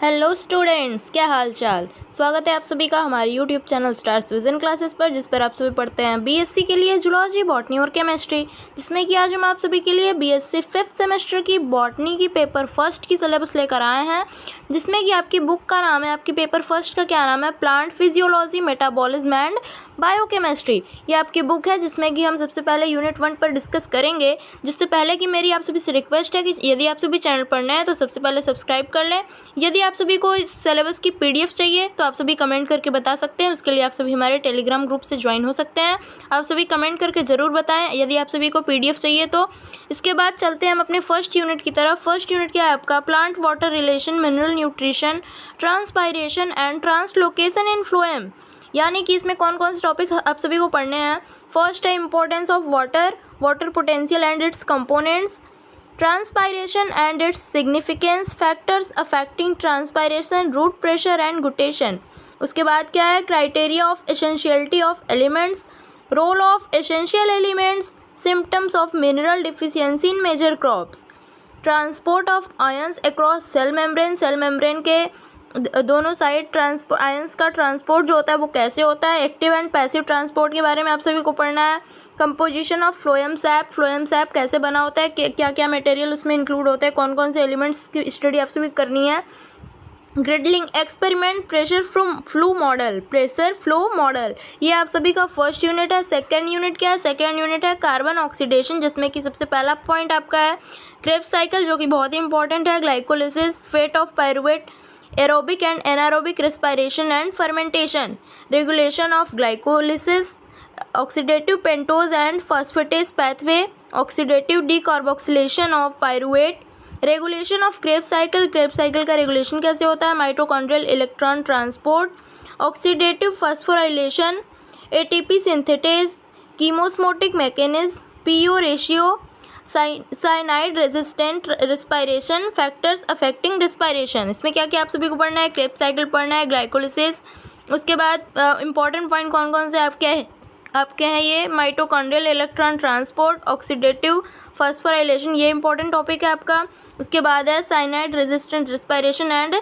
Hello students, क्या हाल चाल। स्वागत है आप सभी का हमारे YouTube channel stars vision classes पर, जिस पर आप सभी पढ़ते हैं बीएससी के लिए जूलॉजी, बॉटनी और केमिस्ट्री। जिसमें कि आज हम आप सभी के लिए बीएससी 5th सेमेस्टर की बॉटनी की पेपर फर्स्ट की सिलेबस लेकर आए हैं। जिसमें कि आपकी बुक का नाम है, आपकी पेपर फर्स्ट का क्या नाम है, plant physiology, metabolism and biochemistry. ये आपकी बुक है, जिसमें कि हम सबसे पहले यूनिट 1 पर डिस्कस करेंगे। जिससे पहले कि मेरी आप सभी से रिक्वेस्ट है कि यदि आप सभी चैनल पर नए हैं तो सबसे पहले सब्सक्राइब कर लें। यदि आप सभी को इस सिलेबस की पीडीएफ चाहिए तो आप सभी कमेंट करके बता सकते हैं। उसके लिए आप सभी हमारे टेलीग्राम ग्रुप से ज्वाइन हो सकते हैं। आप सभी कमेंट करके ज़रूर बताएं यदि आप सभी को पीडीएफ चाहिए तो। इसके बाद चलते हैं हम अपने फर्स्ट यूनिट की तरफ। फर्स्ट यूनिट क्या है आपका, plant water relation, mineral nutrition, transpiration and translocation in phloem. यानी कि इसमें कौन कौन से टॉपिक आप सभी को पढ़ने हैं। फर्स्ट है importance of water, water potential and it's components, transpiration and its significance, factors affecting transpiration, root pressure and guttation। उसके बाद क्या है, criteria of essentiality of elements, role of essential elements, symptoms of mineral deficiency in major crops, transport of ions across cell membrane, cell membrane के दोनों side ions का transport जो होता है वो कैसे होता है, एक्टिव एंड पैसिव ट्रांसपोर्ट के बारे में आप सभी को पढ़ना है। Composition of phloem SAP, phloem SAP कैसे बना होता है, क्या क्या मटेरियल उसमें इंक्लूड होते हैं, कौन कौन से एलिमेंट्स की स्टडी आप सभी करनी है। Girdling experiment, pressure flow model, pressure flow model, ये आप सभी का फर्स्ट यूनिट है। सेकेंड यूनिट क्या है, सेकेंड यूनिट है कार्बन ऑक्सीडेशन, जिसमें कि सबसे पहला पॉइंट आपका है क्रेब्स साइकिल, जो कि बहुत ही इंपॉर्टेंट है। Glycolysis, fate of pyruvate, aerobic and anaerobic respiration and fermentation, regulation of glycolysis, oxidative pentose and phosphatase pathway, oxidative decarboxylation of pyruvate, regulation of Krebs cycle, Krebs cycle का regulation कैसे होता है, mitochondrial electron transport, oxidative phosphorylation, ATP synthetase, chemiosmotic mechanism, PO ratio, cyanide resistant respiration, factors affecting respiration. इसमें क्या क्या आप सभी को पढ़ना है, क्रेब्स साइकिल पढ़ना है, ग्लाइकोलिसिस। उसके बाद इंपॉर्टेंट पॉइंट कौन कौन से आपके हैं ये mitochondrial electron transport, oxidative phosphorylation, ये इंपॉर्टेंट टॉपिक है आपका। उसके बाद है cyanide resistant respiration and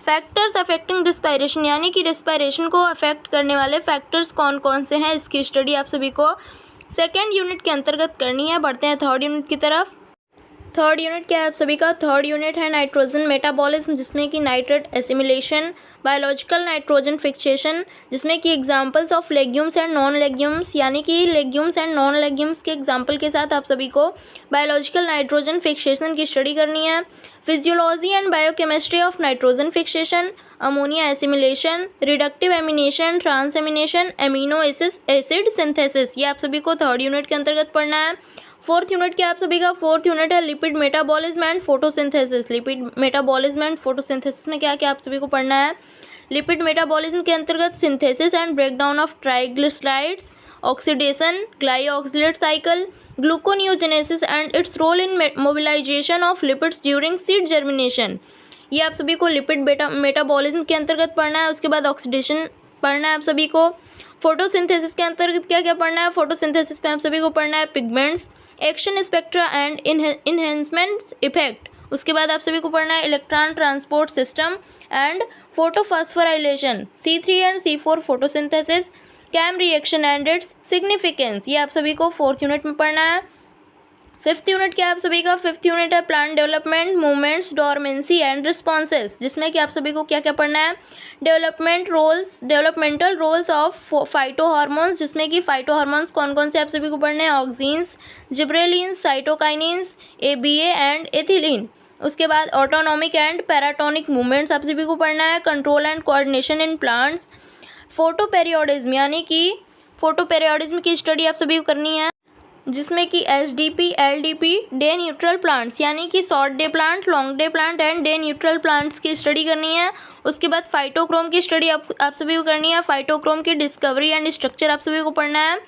factors affecting respiration, यानी कि रेस्पिरेशन को अफेक्ट करने वाले फैक्टर्स कौन कौन से हैं, इसकी स्टडी आप सभी को सेकेंड यूनिट के अंतर्गत करनी है। बढ़ते हैं थर्ड यूनिट की तरफ। थर्ड यूनिट क्या है आप सभी का, थर्ड यूनिट है नाइट्रोजन मेटाबॉलिज्म, जिसमें कि nitrate assimilation, biological nitrogen fixation, जिसमें कि examples of legumes and non legumes, यानी कि लेग्यूम्स एंड नॉन लेग्यूम्स के एग्जांपल के साथ आप सभी को बायोलॉजिकल नाइट्रोजन फिक्सेशन की स्टडी करनी है। Physiology and biochemistry of nitrogen fixation, ammonia assimilation, reductive ammunition, transamination, amino acid synthesis, ये आप सभी को थर्ड यूनिट के अंतर्गत पढ़ना है। फोर्थ यूनिट क्या आप सभी का, फोर्थ यूनिट है lipid metabolism and photosynthesis. Lipid metabolism and photosynthesis में क्या क्या आप सभी को पढ़ना है। लिपिड मेटाबॉलिज्म के अंतर्गत synthesis and breakdown of triglycerides, oxidation, glyoxylate cycle, gluconeogenesis and its role in mobilisation of lipids during seed germination, ये आप सभी को लिपिड मेटाबॉलिज्म के अंतर्गत पढ़ना है। उसके बाद ऑक्सीडेशन पढ़ना है आप सभी को। फोटोसिंथेसिस के अंतर्गत क्या क्या पढ़ना है, फोटोसिंथेसिस में आप सभी को पढ़ना है pigments, action spectra and enhancement effect. उसके बाद आप सभी को पढ़ना है electron transport system and photophosphorylation, C3 and C4 photosynthesis, CAM reaction and its significance, ये आप सभी को फोर्थ यूनिट में पढ़ना है। फिफ्थ यूनिट क्या है आप सभी का, फिफ्थ यूनिट है plant development, movements, dormancy and responses, जिसमें कि आप सभी को क्या क्या पढ़ना है, developmental roles of phyto hormones, जिसमें कि फाइटो हार्मोन्स कौन कौन से आप सभी को पढ़ने हैं, ऑक्सीन्स, gibberellins, cytokinins, ABA and ethylene. उसके बाद ऑटोनॉमिक एंड पैराटोनिक मूवमेंट्स आप सभी को पढ़ना है, control and coordination in plants, photoperiodism, यानी कि फोटोपेरियोडिज्म की स्टडी आप सभी को करनी है, जिसमें कि SDP, LDP, day neutral plants, यानी कि short day plant, long day plant and day neutral plants की स्टडी करनी है। उसके बाद फाइटोक्रोम की स्टडी आप सभी को करनी है, फाइटोक्रोम की डिस्कवरी एंड स्ट्रक्चर आप सभी को पढ़ना है।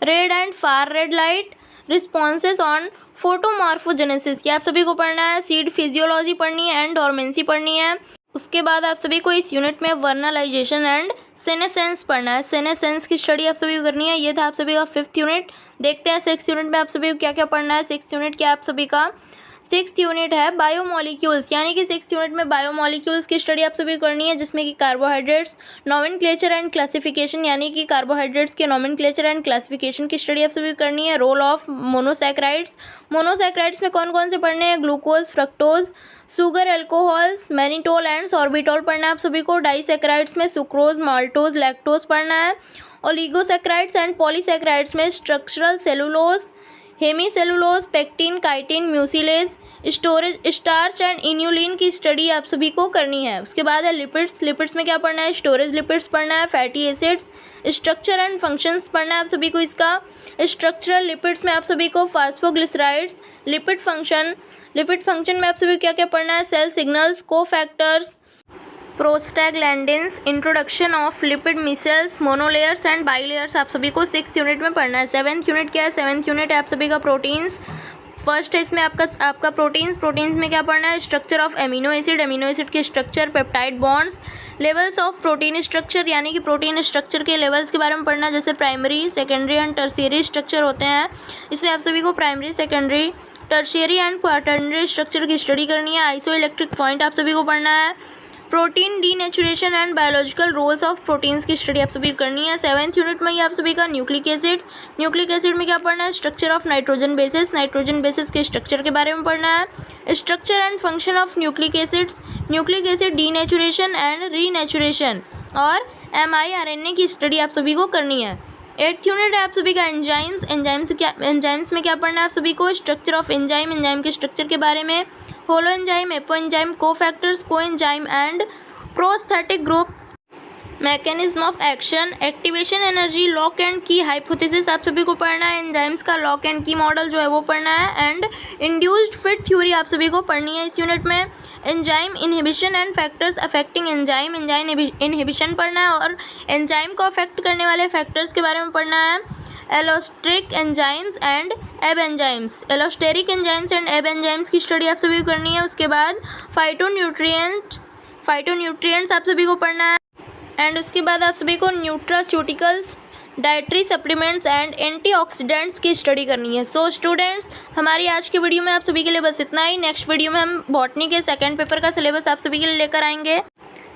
Red and far red light responses on photomorphogenesis, ये आप सभी को पढ़ना है। सीड फिजियोलॉजी पढ़नी है एंड डोरमेंसी पढ़नी है। उसके बाद आप सभी को इस यूनिट में वर्नलाइजेशन एंड सेनेसेंस पढ़ना है, सेनेसेंस की स्टडी आप सभी को करनी है। ये था आप सभी का फिफ्थ यूनिट। देखते हैं सिक्स यूनिट में आप सभी को क्या क्या पढ़ना है। सिक्स यूनिट क्या आप सभी का, सिक्स्थ यूनिट है बायोमोलिक्यूल्स, यानी कि सिक्स्थ यूनिट में बायोमोलिक्यूल्स की स्टडी आप सभी को करनी है, जिसमें कि कार्बोहाइड्रेट्स नॉमेनक्लेचर एंड क्लासिफिकेशन, यानी कि कार्बोहाइड्रेट्स के नॉमेनक्लेचर एंड क्लासिफिकेशन की स्टडी आप सभी को करनी है। रोल ऑफ मोनोसैकेराइड्स, मोनोसैकेराइड्स में कौन कौन से पढ़ने हैं, glucose, fructose, sugar, alcohols, mannitol and sorbitol पढ़ना है आप सभी को। डाइसैकेराइड्स में सुक्रोज, माल्टोज, लैक्टोज पढ़ना है। ओलिगोसैकेराइड्स एंड पॉलीसैकेराइड्स में structural cellulose, hemicellulose, pectin, chitin, mucilage, storage starch and inulin की स्टडी आप सभी को करनी है। उसके बाद है लिपिड्स, लिपिड्स में क्या पढ़ना है, स्टोरेज लिपिड्स पढ़ना है। Fatty acids, structure and functions पढ़ना है आप सभी को इसका। स्ट्रक्चरल लिपिड्स में आप सभी को फास्फोग्लिसराइड्स, लिपिड फंक्शन में आप सभी को क्या क्या पढ़ना है, cell signals, cofactors, prostaglandins, introduction of lipid micelles, monolayers and bilayers आप सभी को सिक्स्थ यूनिट में पढ़ना है। सेवन्थ यूनिट क्या है, सेवन्थ यूनिट है आप सभी का प्रोटीन्स। फर्स्ट है इसमें आपका प्रोटीन्स में क्या पढ़ना है, स्ट्रक्चर ऑफ एमिनो एसिड के structure, peptide bonds, levels of protein structure, यानी कि प्रोटीन स्ट्रक्चर के लेवल्स के बारे में पढ़ना, जैसे primary, secondary and tertiary structure होते हैं। इसमें आप सभी को primary, secondary, tertiary and quaternary structure की स्टडी करनी है। आइसोइलेक्ट्रिक पॉइंट आप सभी को पढ़ना है। Protein denaturation and biological roles of proteins की स्टडी आप सभी को करनी है। सेवन्थ यूनिट में ये आप सभी का न्यूक्लिक एसिड में क्या पढ़ना है, स्ट्रक्चर ऑफ नाइट्रोजन बेसिस के स्ट्रक्चर के बारे में पढ़ना है। Structure and function of nucleic acid denaturation and renaturation और mRNA की स्टडी आप सभी को करनी है। एट्थ यूनिट है आप सभी का एंजाइम्स में क्या पढ़ना है आप सभी को, स्ट्रक्चर ऑफ एंजाइम के स्ट्रक्चर के बारे में, holo enzyme, apo enzyme, cofactors, coenzyme and prosthetic group, mechanism of action, activation energy, lock and की हाइपोथेसिस आप सभी को पढ़ना है। एंजाइम्स का लॉक एंड की मॉडल जो है वो पढ़ना है। एंड इंड्यूस्ड फिट थ्योरी आप सभी को पढ़नी है इस यूनिट में। Enzyme inhibition and factors affecting enzyme inhibition पढ़ना है और एंजाइम को अफेक्ट करने वाले फैक्टर्स के बारे में पढ़ना है। एलोस्टेरिक एंजाइम्स एंड एब एंजाइम्स की स्टडी आप सभी को करनी है। उसके बाद फाइटोन्यूट्रिएंट्स आप सभी को पढ़ना है। एंड उसके बाद आप सभी को nutraceuticals, dietary supplements and antioxidants की स्टडी करनी है। सो स्टूडेंट्स, हमारी आज की वीडियो में आप सभी के लिए बस इतना ही। नेक्स्ट वीडियो में हम बॉटनी के सेकंड पेपर का सिलेबस आप सभी के लिए लेकर आएंगे।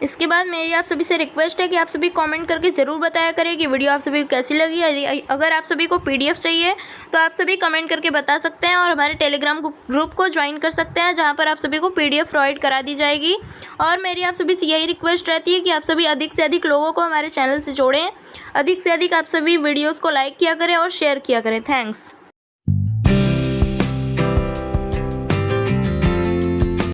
इसके बाद मेरी आप सभी से रिक्वेस्ट है कि आप सभी कमेंट करके ज़रूर बताया करें कि वीडियो आप सभी को कैसी लगी। अगर आप सभी को PDF चाहिए तो आप सभी कमेंट करके बता सकते हैं और हमारे टेलीग्राम ग्रुप को ज्वाइन कर सकते हैं, जहां पर आप सभी को PDF प्रोवाइड करा दी जाएगी। और मेरी आप सभी से यही रिक्वेस्ट रहती है कि आप सभी अधिक से अधिक लोगों को हमारे चैनल से जोड़ें, अधिक से अधिक आप सभी वीडियोज़ को लाइक किया करें और शेयर किया करें। थैंक्स।